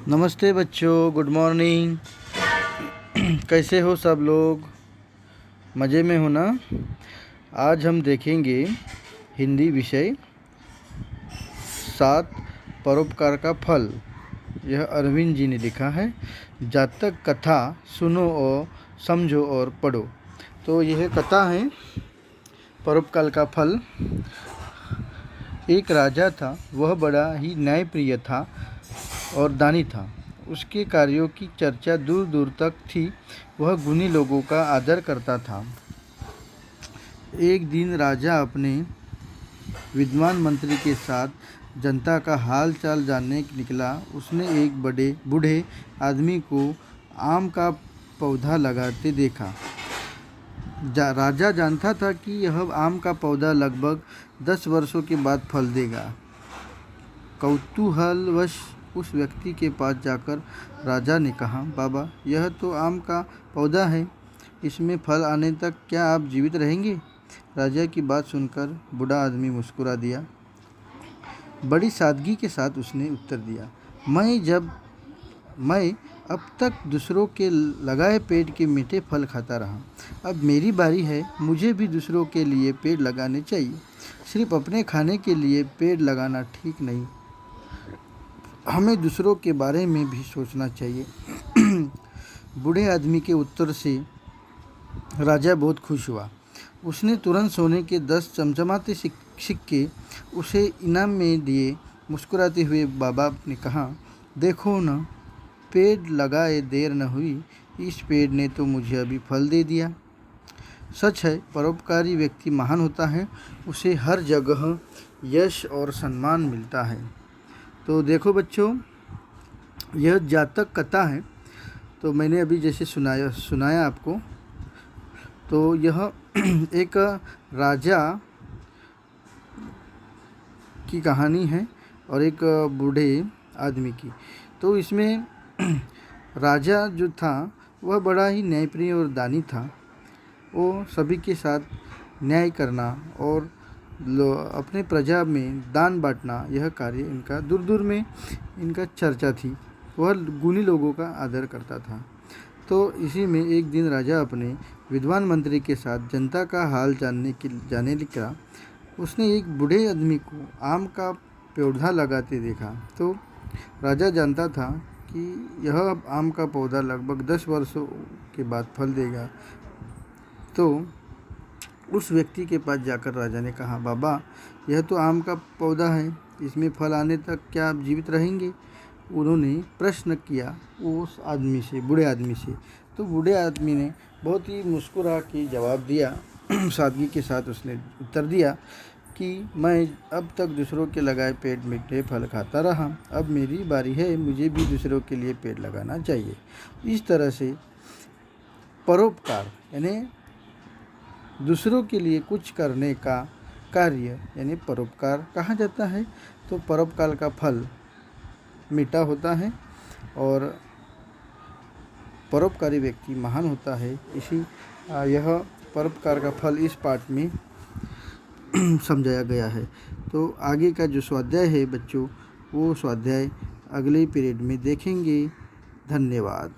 नमस्ते बच्चों, good morning. कैसे हो सब लोग? मज़े में हो ना? आज हम देखेंगे हिंदी विषय 7 परोपकार का फल। यह अरविंद जी ने लिखा है। जातक कथा सुनो और समझो और पढ़ो। तो यह कथा है परोपकार का फल। एक राजा था, वह बड़ा ही न्यायप्रिय था और दानी था। उसके कार्यों की चर्चा दूर दूर तक थी। वह गुणी लोगों का आदर करता था। एक दिन राजा अपने विद्वान मंत्री के साथ जनता का हाल चाल जानने निकला। उसने एक बूढ़े आदमी को आम का पौधा लगाते देखा। राजा जानता था कि यह आम का पौधा लगभग 10 वर्षों के बाद फल देगा। कौतूहलवश उस व्यक्ति के पास जाकर राजा ने कहा, बाबा, यह तो आम का पौधा है, इसमें फल आने तक क्या आप जीवित रहेंगे? राजा की बात सुनकर बूढ़ा आदमी मुस्कुरा दिया। बड़ी सादगी के साथ उसने उत्तर दिया, मैं अब तक दूसरों के लगाए पेड़ के मीठे फल खाता रहा। अब मेरी बारी है, मुझे भी दूसरों के लिए पेड़ लगाने चाहिए। सिर्फ अपने खाने के लिए पेड़ लगाना ठीक नहीं, हमें दूसरों के बारे में भी सोचना चाहिए। बूढ़े आदमी के उत्तर से राजा बहुत खुश हुआ। उसने तुरंत सोने के 10 चमचमाते सिक्के उसे इनाम में दिए। मुस्कुराते हुए बाबा ने कहा, देखो ना, पेड़ लगाए देर न हुई, इस पेड़ ने तो मुझे अभी फल दे दिया। सच है, परोपकारी व्यक्ति महान होता है, उसे हर जगह यश और सम्मान मिलता है। तो देखो बच्चों, यह जातक कथा है। तो मैंने अभी जैसे सुनाया आपको, तो यह एक राजा की कहानी है और एक बूढ़े आदमी की। तो इसमें राजा जो था वह बड़ा ही न्यायप्रिय और दानी था। वो सभी के साथ न्याय करना और अपने प्रजा में दान बांटना, यह कार्य इनका दूर दूर में इनका चर्चा थी। वह गुणी लोगों का आदर करता था। तो इसी में एक दिन राजा अपने विद्वान मंत्री के साथ जनता का हाल जाने निकला। उसने एक बूढ़े आदमी को आम का पौधा लगाते देखा। तो राजा जानता था कि यह आम का पौधा लगभग 10 वर्षों के बाद फल देगा। तो उस व्यक्ति के पास जाकर राजा ने कहा, बाबा, यह तो आम का पौधा है, इसमें फल आने तक क्या आप जीवित रहेंगे? उन्होंने प्रश्न किया उस आदमी से, बूढ़े आदमी से। तो बूढ़े आदमी ने बहुत ही मुस्कुरा के जवाब दिया। सादगी के साथ उसने उत्तर दिया कि मैं अब तक दूसरों के लगाए पेड़ मीठे फल खाता रहा, अब मेरी बारी है, मुझे भी दूसरों के लिए पेड़ लगाना चाहिए। इस तरह से परोपकार यानी दूसरों के लिए कुछ करने का कार्य यानी परोपकार कहा जाता है। तो परोपकार का फल मीठा होता है और परोपकारी व्यक्ति महान होता है। यह परोपकार का फल इस पाठ में समझाया गया है। तो आगे का जो स्वाध्याय है बच्चों, वो स्वाध्याय अगले पीरियड में देखेंगे। धन्यवाद।